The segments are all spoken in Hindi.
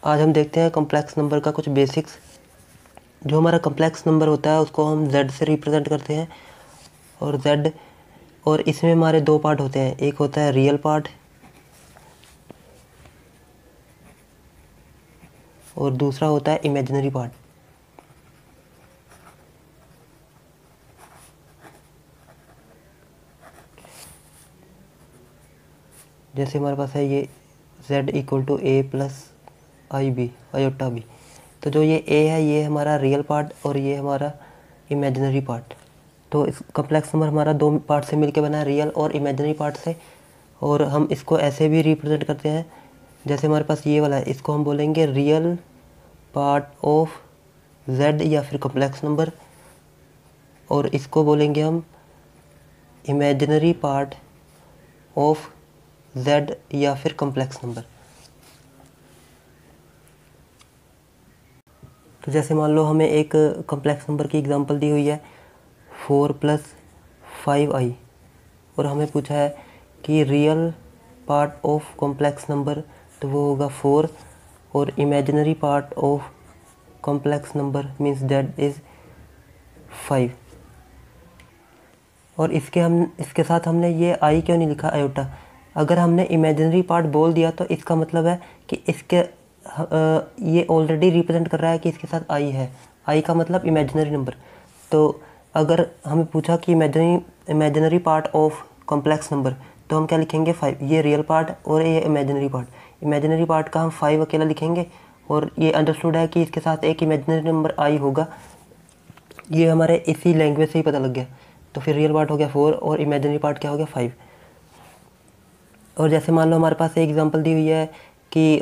आज हम देखते हैं कॉम्प्लेक्स नंबर का कुछ बेसिक्स। जो हमारा कॉम्प्लेक्स नंबर होता है उसको हम z से रिप्रेजेंट करते हैं और इसमें हमारे दो पार्ट होते हैं, एक होता है रियल पार्ट और दूसरा होता है इमेजिनरी पार्ट। जैसे हमारे पास है ये z equal to a plus i b iota b, तो जो ये a है ये हमारा रियल पार्ट और ये हमारा इमेजिनरी पार्ट। तो इस कॉम्प्लेक्स नंबर हमारा दो पार्ट से मिलके बना है, रियल और इमेजिनरी पार्ट से। और हम इसको ऐसे भी रिप्रेजेंट करते हैं, जैसे हमारे पास ये वाला है, इसको हम बोलेंगे रियल पार्ट ऑफ z या फिर कॉम्प्लेक्स नंबर, और इसको बोलेंगे हम इमेजिनरी पार्ट ऑफ z या फिर कॉम्प्लेक्स नंबर। तो जैसे मान लो हमें एक कॉम्प्लेक्स नंबर की एग्जांपल दी हुई है 4 + 5i, और हमें पूछा है कि real part of complex number, तो वो होगा 4, और imaginary part of complex number means that is 5। और इसके साथ हमने ये आई क्यों नहीं लिखा, आयोटा। अगर हमने इमेजिनरी पार्ट बोल दिया तो इसका मतलब है कि ये ऑलरेडी रिप्रेजेंट कर रहा है कि इसके साथ आई है। आई का मतलब इमेजिनरी नंबर। तो अगर हमें पूछा कि imaginary part of complex number, तो हम क्या लिखेंगे 5। ये रियल पार्ट और ये इमेजिनरी पार्ट। इमेजिनरी पार्ट का हम 5 अकेला लिखेंगे, और ये अंडरस्टूड है कि इसके साथ एक इमेजिनरी नंबर आई होगा। ये हमारे इसी लैंग्वेज से ही पता लग गया। तो फिर रियल पार्ट हो गया 4 और इमेजिनरी पार्ट क्या हो गया 5। और जैसे मान लो हमारे पास एक एग्जांपल दी हुई है कि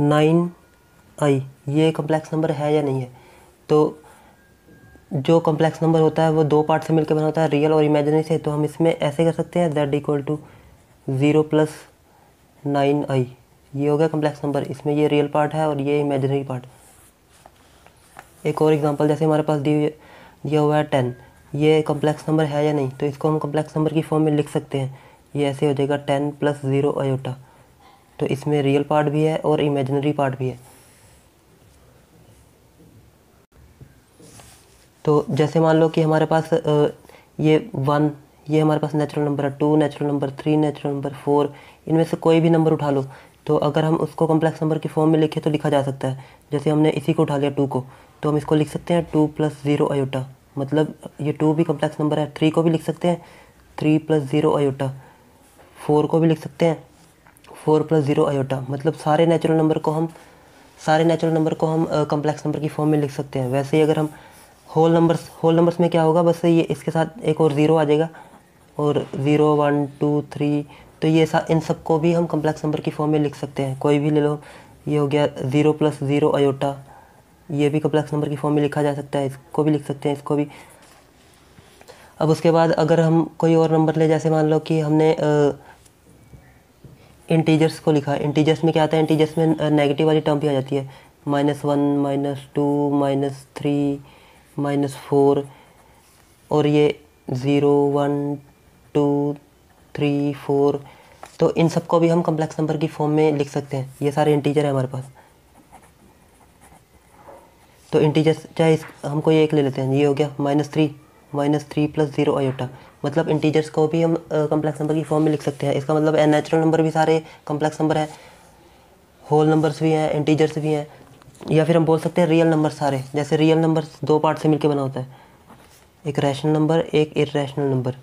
9i, ये कॉम्प्लेक्स नंबर है या नहीं है। तो जो कॉम्प्लेक्स नंबर होता है वो दो पार्ट से मिलकर बना होता है, रियल और इमेजिनरी से। तो हम इसमें ऐसे कर सकते हैं z इक्वल टू 0 + 9i, ये हो गया कॉम्प्लेक्स नंबर। इसमें ये रियल पार्ट है और ये इमेजिनरी पार्ट। एक और एग्जांपल, जैसे हमारे पास दिया हुआ है 10, ये कॉम्प्लेक्स नंबर है या नहीं। तो इसको हम कॉम्प्लेक्स नंबर की फॉर्म में लिख सकते हैं। ये ऐसे हो जाएगा 10 + 0 आयोटा। तो इसमें रियल पार्ट भी है और इमेजिनरी पार्ट भी है। तो जैसे मान लो कि हमारे पास ये 1, ये हमारे पास नेचुरल नंबर है, 2 नेचुरल नंबर, 3 नेचुरल नंबर, 4, इनमें से कोई भी नंबर उठा लो। तो अगर हम उसको कॉम्प्लेक्स नंबर की फॉर्म में लिखें तो लिखा जा सकता है। जैसे हमने इसी को उठा लिया 2 को, तो हम इसको लिख सकते हैं 2 + 0 आयोटा। मतलब ये 2 भी कॉम्प्लेक्स नंबर है। 3 को भी लिख सकते हैं 3 + 0 आयोटा। 4 को भी लिख सकते हैं 4 + 0 आयोटा। मतलब सारे नेचुरल नंबर को हम कॉम्प्लेक्स नंबर की फॉर्म में लिख सकते हैं। वैसे ही अगर हम होल नंबर्स में क्या होगा, बस ये इसके साथ एक और 0 आ जाएगा, और 0 1 2 3, तो ये इन सब को भी हम कॉम्प्लेक्स नंबर की फॉर्म में लिख सकते हैं। कोई भी ले लो, ये हो गया 0 + 0 आयोटा, ये भी कॉम्प्लेक्स नंबर की फॉर्म में लिखा जा सकता है। इसको भी लिख सकते हैं, इसको भी। अब उसके बाद अगर हम कोई और नंबर ले, जैसे मान लो कि हमने इंटीजर्स को लिखा। इंटीजर्स में क्या आता है, इंटीजर्स में नेगेटिव वाली टर्म भी आ जाती है, -1 -2 -3 -4, और ये 0 1 2 3 4। तो इन सब को भी हम कॉम्प्लेक्स नंबर की फॉर्म में लिख सकते हैं। ये सारे इंटीजर है हमारे पास। तो इंटीजर्स चाहे हम कोई एक ले लेते हैं, ये हो गया -3 + 0 आयोटा। मतलब इंटीजर्स को भी हम कॉम्प्लेक्स नंबर की फॉर्म में लिख सकते हैं। इसका मतलब नेचुरल नंबर भी सारे कॉम्प्लेक्स नंबर है, होल नंबर्स भी हैं, इंटीजर्स भी हैं, या फिर हम बोल सकते हैं रियल नंबर सारे। जैसे रियल नंबर दो पार्ट से मिलकर बना होता है, एक रैशनल नंबर, एक इर्रेशनल नंबर।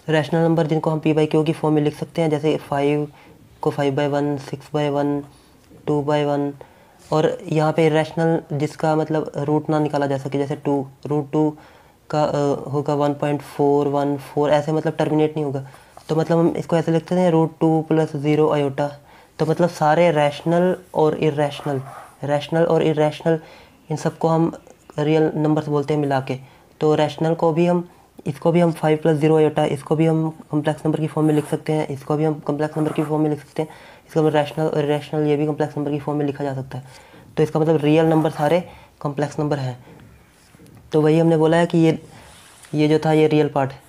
रैशनल नंबर जिनको हम p/q की फॉर्म में लिख सकते हैं, जैसे 5 को 5/1, 6/1, 2/1। और यहाँ पे इरेशनल जिसका मतलब रूट ना निकाला जा सके, जैसे 2, √2 का होगा 1.414, ऐसे मतलब टर्मिनेट नहीं होगा। तो मतलब हम इसको ऐसे लिखते हैं √2 + 0 आयोटा। तो मतलब सारे रैशनल और इरेशनल इन सबको हम रियल नंबर्स बोलते हैं मिला के। तो रैशनल को भी हम, इसको भी हम 5 + 0 आयोटा, इसको भी हम कॉम्प्लेक्स नंबर की फॉर्म में लिख सकते हैं, इसको भी हम कॉम्प्लेक्स नंबर की फॉर्म में लिख सकते हैं। इसका मतलब रैशनल और इरेशनल ये भी कॉम्प्लेक्स नंबर की फॉर्म में लिखा जा सकता है। तो इसका मतलब रियल नंबर सारे कॉम्प्लेक्स नंबर हैं। तो वही हमने बोला है कि ये ये जो था ये रियल पार्ट है,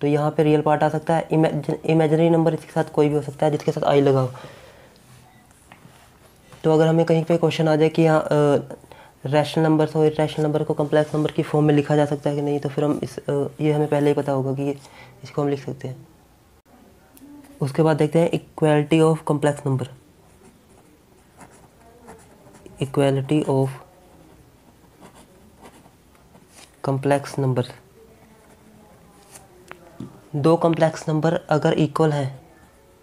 तो यहाँ पे रियल पार्ट आ सकता है। इमेजिनरी नंबर इसके साथ कोई भी हो सकता है जिसके साथ आई लगा हो। तो अगर हमें कहीं पे क्वेश्चन आ जाए कि यहाँ रैशनल नंबर्स और इरेशनल नंबर को कम्प्लेक्स नंबर की फॉर्म में लिखा जा सकता है कि नहीं, तो फिर हम ये हमें पहले ही पता होगा कि इसको हम लिख सकते हैं। उसके बाद देखते हैं equality of complex number. Equality of complex number, दो कम्प्लेक्स नंबर अगर इक्वल हैं,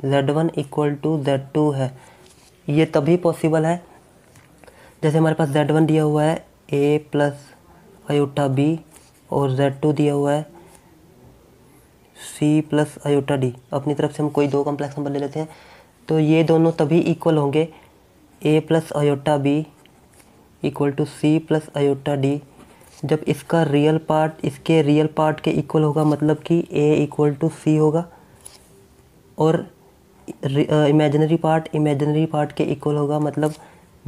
Z1 इक्वल टू Z2 है, ये तभी पॉसिबल है जैसे हमारे पास Z1 दिया हुआ है A प्लस आयोटा B और Z2 दिया हुआ है C प्लस आयोटा D। अपनी तरफ से हम कोई दो कम्प्लेक्स नंबर ले लेते हैं, तो ये दोनों तभी इक्वल होंगे A plus iota B equal to C plus iota D जब इसका रियल पार्ट इसके रियल पार्ट के इक्वल होगा, मतलब कि A इक्वल टू C होगा, और इमेजिनरी पार्ट के इक्वल होगा, मतलब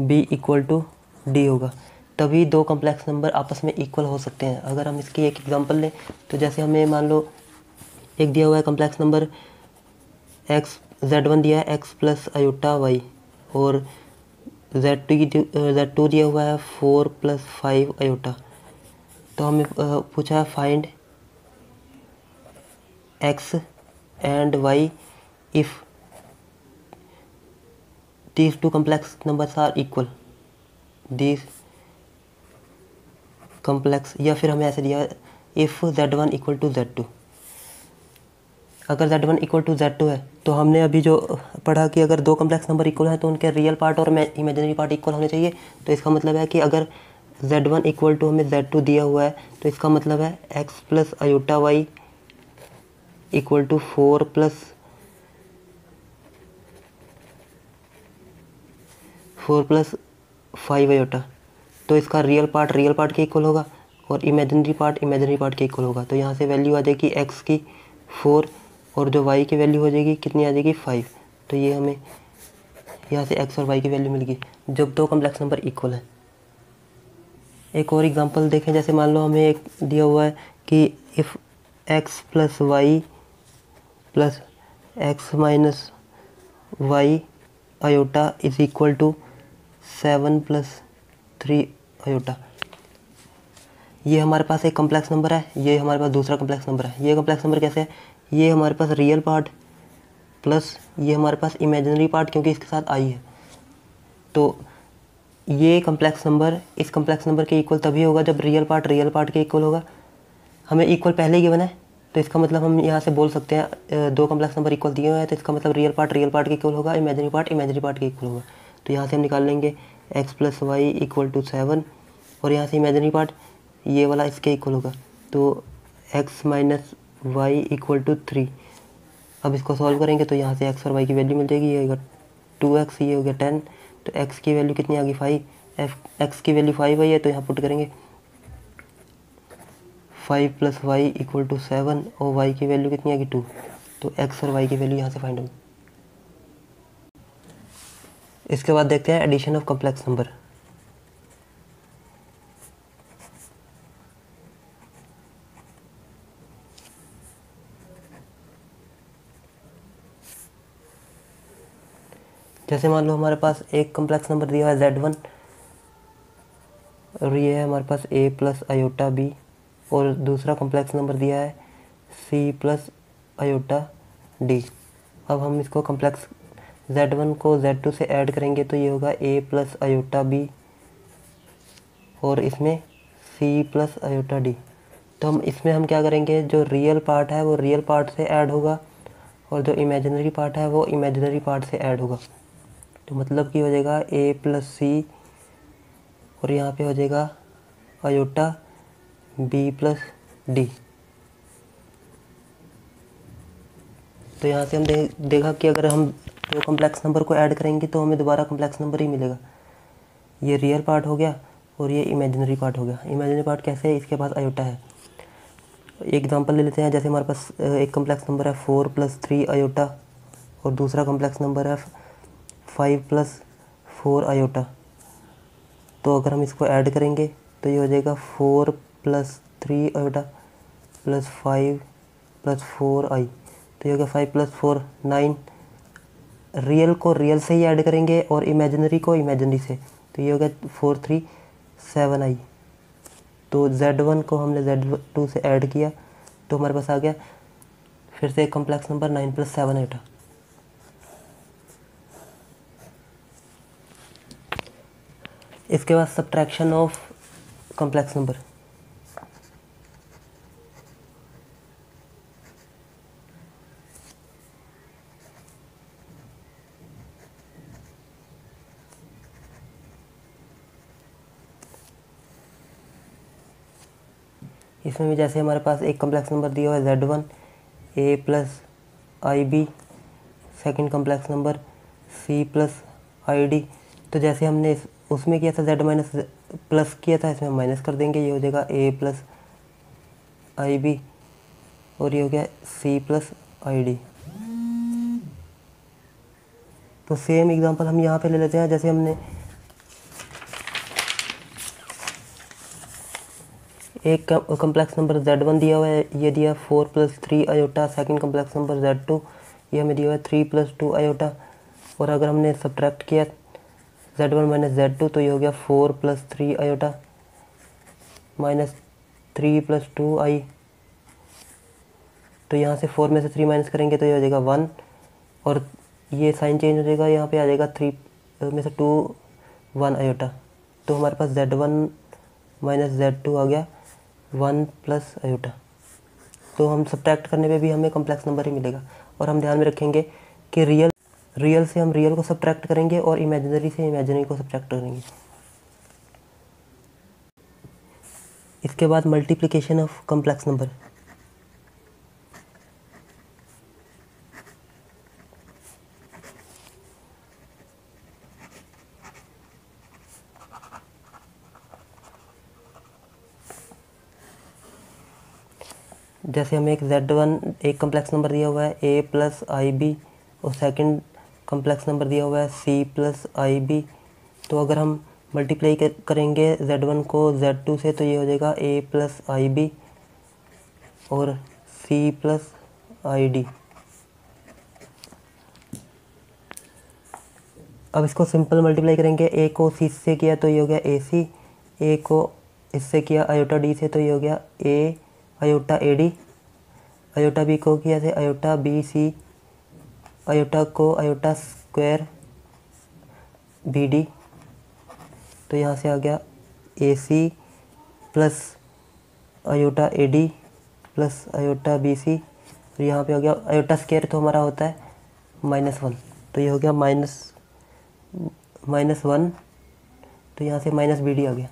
B इक्वल टू D होगा। तभी दो कम्प्लेक्स नंबर आपस में इक्वल हो सकते हैं। अगर हम इसकी एक एग्जांपल लें, तो जैसे हमें मान लो एक दिया हुआ है कम्प्लेक्स नंबर Z1 दिया है x प्लस आयोटा y, और Z2 दिया हुआ है 4 प्लस 5 आयोटा। तो हमें पूछा है find x and y if these two complex numbers are equal, these complex, या फिर हमें ऐसे दिया if Z1 equal to Z2। अगर Z1 इक्वल टू Z2 है, तो हमने अभी जो पढ़ा कि अगर दो कम्प्लेक्स नंबर इक्वल हैं तो उनके रियल पार्ट और इमेजिनरी पार्ट इक्वल होने चाहिए। तो इसका मतलब है कि अगर Z1 इक्वल टू हमें Z2 दिया हुआ है, तो इसका मतलब है x plus iota y equal to 4 plus 5 iota. तो इसका रियल पार्ट के इक्वल होगा और इमेजिनरी पार्ट के इक्वल होगा। तो यहाँ से वैल्यू आ जाएगी x की 4 और जो y की वैल्यू हो जाएगी कितनी आ जाएगी 5। तो ये हमें यहाँ से x और y की वैल्यू मिल गई जब दो कम्प्लेक्स नंबर इक्वल हैं। एक और एग्जांपल देखें, जैसे मान लो हमें एक दिया हुआ है कि if x plus y plus x minus y iota is equal to 7 plus 3 iota. ये हमारे पास एक कम्प्लेक्स नंबर है, ये हमारे पास दूसरा कम्प्लेक्स नंबर है। ये कम्प्लेक्स नंबर कैसे है? ये हमारे पास रियल पार्ट प्लस ये हमारे पास इमेजिनरी पार्ट, क्योंकि इसके साथ आई है। तो ये कम्प्लेक्स नंबर इस कम्प्लेक्स नंबर के इक्वल तभी होगा जब रियल पार्ट के इक्वल होगा। हमें इक्वल पहले ही गिवन है, तो इसका मतलब हम यहाँ से बोल सकते हैं दो कम्प्लेक्स नंबर इक्वल दिए हुए हैं, तो इसका मतलब रियल पार्ट के इक्वल होगा, इमेजिनरी पार्ट के इक्वल होगा। तो यहाँ से हम निकाल लेंगे x plus y equal to 7, और यहाँ से इमेजिनरी पार्ट ये वाला इसके इक्वल होगा, तो x minus y equal to 3। अब इसको सॉल्व करेंगे तो यहाँ से x और y की वैल्यू मिल जाएगी। ये होगा 2x, ये हो गया 10, तो x की वैल्यू कितनी आ गई 5, x की वैल्यू 5 आई है, तो यहाँ पुट करेंगे 5 प्लस वाई इक्वल टू 7 और y की वैल्यू कितनी आ गई 2। तो x और y की वैल्यू यहाँ से फाइंड होगी। इसके बाद देखते हैं एडिशन ऑफ कम्प्लेक्स नंबर। जैसे मान लो हमारे पास एक कम्प्लेक्स नंबर दिया है Z1, और ये है हमारे पास A प्लस आयोटा B, और दूसरा कम्प्लेक्स नंबर दिया है C प्लस आयोटा D। अब हम इसको कम्प्लेक्स Z1 को Z2 से ऐड करेंगे तो ये होगा A प्लस आयोटा B, और इसमें C प्लस आयोटा D। तो इसमें हम क्या करेंगे, जो रियल पार्ट है वो रियल पार्ट से ऐड होगा, और जो इमेजिनरी पार्ट है वो इमेजिनरी पार्ट से ऐड होगा। तो मतलब कि हो जाएगा A प्लस C, और यहाँ पे हो जाएगा आयोटा B प्लस D। तो यहाँ से हम देखा कि अगर हम दो कम्प्लेक्स नंबर को ऐड करेंगे तो हमें दोबारा कम्प्लेक्स नंबर ही मिलेगा। ये रियल पार्ट हो गया और ये इमेजिनरी पार्ट हो गया। इमेजिनरी पार्ट कैसे है, इसके पास आयोटा है। एक एग्जांपल ले लेते हैं, जैसे हमारे पास एक कम्प्लेक्स नंबर है 4 प्लस 3 आयोटा, और दूसरा कम्प्लेक्स नंबर है 5 प्लस 4 आयोटा। तो अगर हम इसको ऐड करेंगे तो ये हो जाएगा 4 plus 3 iota plus 5 plus 4i। तो ये हो गया 5 प्लस 4 9। रियल को रियल से ही ऐड करेंगे और इमेजिनरी को इमेजिनरी से। तो ये हो गया 4 3 7i। तो Z1 को हमने Z2 से ऐड किया तो हमारे पास आ गया फिर से एक कॉम्प्लेक्स नंबर 9 प्लस 7 आइटा। इसके बाद सब्ट्रैक्शन ऑफ कॉम्प्लेक्स नंबर। इसमें भी जैसे हमारे पास एक कॉम्प्लेक्स नंबर दिया हुआ है Z1 a plus i b, second complex number C plus i d. तो जैसे हमने उसमें किया था Z माइनस प्लस किया था, इसमें माइनस कर देंगे, ये हो जाएगा a प्लस आई बी और ये हो गया C प्लस आई डी। तो सेम एग्जांपल हम यहाँ पे ले लेते हैं। जैसे हमने एक कॉम्प्लेक्स नंबर Z1 दिया हुआ है, ये दिया 4 plus 3 iota. Second complex number Z2 ये हमें दिया हुआ है 3 प्लस 2 आयोटा। और अगर हमने सब्ट्रैक्ट किया Z1 माइनस Z2 तो ये हो गया 4 plus 3 iota minus 3 plus 2i। तो यहाँ से 4 में से 3 माइनस करेंगे तो ये हो जाएगा 1 और ये साइन चेंज हो जाएगा, यहाँ पे आ जाएगा 3 में से 2 1 आयोटा। तो हमारे पास Z1 माइनस Z2 आ गया 1 प्लस आयोटा। तो हम सब्ट्रैक्ट करने पे भी हमें कॉम्प्लेक्स नंबर ही मिलेगा। और हम ध्यान में रखेंगे कि रियल से हम रियल को सब्ट्रैक्ट करेंगे और इमेजिनरी से इमेजिनरी को सब्ट्रैक्ट करेंगे। इसके बाद मल्टीप्लिकेशन ऑफ कॉम्प्लेक्स नंबर। जैसे हमें एक कॉम्प्लेक्स नंबर दिया हुआ है a प्लस आई बी और सेकंड कॉम्प्लेक्स नंबर दिया हुआ है c प्लस आई बी। तो अगर हम मल्टीप्लाई करेंगे Z1 को Z2 से तो ये हो जाएगा a प्लस आई बी और c प्लस आई डी। अब इसको सिंपल मल्टीप्लाई करेंगे, a को c से किया तो ये हो गया AC, a को इससे किया आयोटा d से तो ये हो गया a iota a d, iota b को किया से आयोटा बी सी, आयोटा को आयोटा स्क्वायर बी डी। तो यहाँ से आ गया a c plus iota a d plus iota b c. और यहाँ पे हो गया आयोटा स्क्वायर तो हमारा होता है -1, तो ये हो गया -1। तो यहाँ से माइनस बी डी आ गया।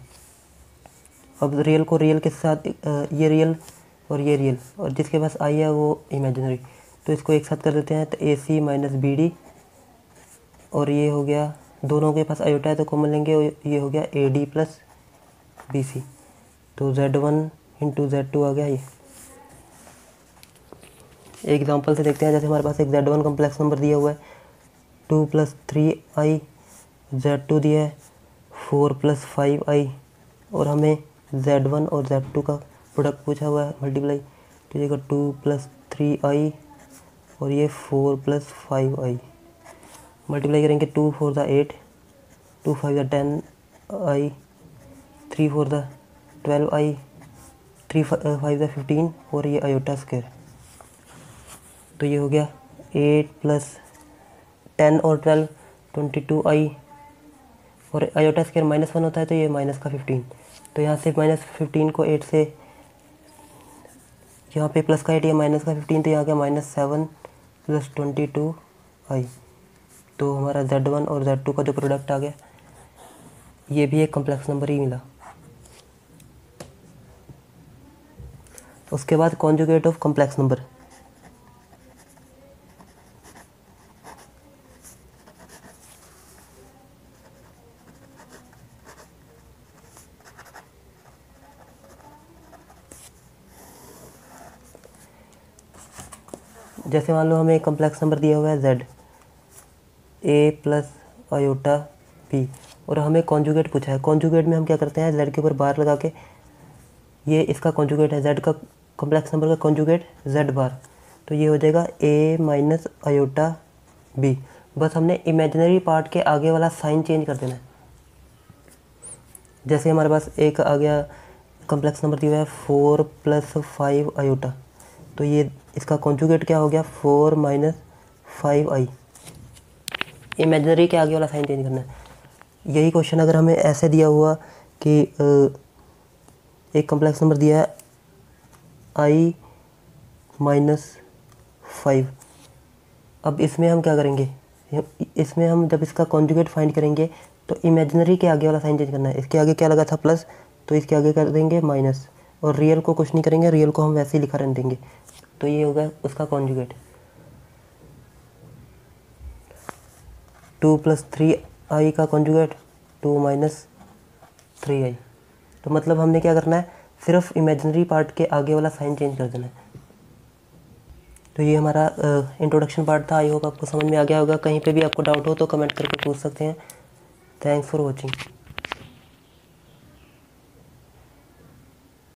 अब रियल को रियल के साथ ये रियल और ये रियल और जिसके पास आई है वो इमेजिनरी, तो इसको एक साथ कर देते हैं। तो ए सी माइनस बी डी और ये हो गया, दोनों के पास आयोटा है तो कॉमन लेंगे, ये हो गया a d plus b c. तो Z1 इंटू Z2 आ गया ये। एक एग्जांपल से देखते हैं। जैसे हमारे पास एक Z1 कॉम्प्लेक्स नंबर दिया हुआ है 2 प्लस 3i, Z2 दिया है 4 प्लस 5i और हमें Z1 और Z2 का प्रोडक्ट पूछा हुआ है मल्टीप्लाई। तो ये 2 प्लस 3i और ये 4 प्लस 5i मल्टीप्लाई करेंगे। 2 4 the 8, 2 5 the 10i, 3 4 the 12i, 3 5 the 15 और ये आयोटा स्क्वायर। तो ये हो गया 8 प्लस 10 और 12 22i और आयोटा स्क्वायर -1 होता है तो ये माइनस का 15। तो यहाँ से -15 को 8 से, यहाँ पे प्लस का 8 या माइनस का 15, तो यहाँ गया -7 प्लस 22i। तो हमारा Z1 और Z2 का जो प्रोडक्ट आ गया ये भी एक कॉम्प्लेक्स नंबर ही मिला। उसके बाद कॉन्जुगेट ऑफ कॉम्प्लेक्स नंबर। जैसे मान लो हमें एक कॉम्प्लेक्स नंबर दिया हुआ है Z a plus iota b और हमें कॉन्जुगेट पूछा है। कॉन्जुगेट में हम क्या करते हैं, Z के ऊपर बार लगा के, ये इसका कॉन्जुगेट है, Z का कॉम्प्लेक्स नंबर का कॉन्जुगेट z बार, तो ये हो जाएगा a माइनस आयोटा b। बस हमने इमेजिनरी पार्ट के आगे वाला साइन चेंज कर देना है। जैसे हमारे पास एक आ गया कॉम्प्लेक्स नंबर दिया हुआ है 4 प्लस 5 आयोटा, तो ये इसका कॉन्जुगेट क्या हो गया 4 माइनस 5i। इमेजिनरी के आगे वाला साइन चेंज करना है। यही क्वेश्चन अगर हमें ऐसे दिया हुआ कि एक कॉम्प्लेक्स नंबर दिया है i माइनस 5, अब इसमें हम क्या करेंगे, इसमें हम जब इसका कॉन्जुगेट फाइंड करेंगे तो इमेजिनरी के आगे वाला साइन चेंज करना है। इसके आगे क्या लगा था प्लस, तो इसके आगे कर देंगे माइनस, और रियल को कुछ नहीं करेंगे, रियल को हम वैसे ही लिखा रहने देंगे। तो ये होगा उसका कॉन्जुगेट 2 प्लस 3i का कॉन्जुगेट 2 माइनस 3i। तो मतलब हमने क्या करना है, सिर्फ इमेजिनरी पार्ट के आगे वाला साइन चेंज कर देना है। तो ये हमारा इंट्रोडक्शन पार्ट था। आई होप आपको समझ में आ गया होगा। कहीं पे भी आपको डाउट हो तो कमेंट करके पूछ सकते हैं। Thanks for watching.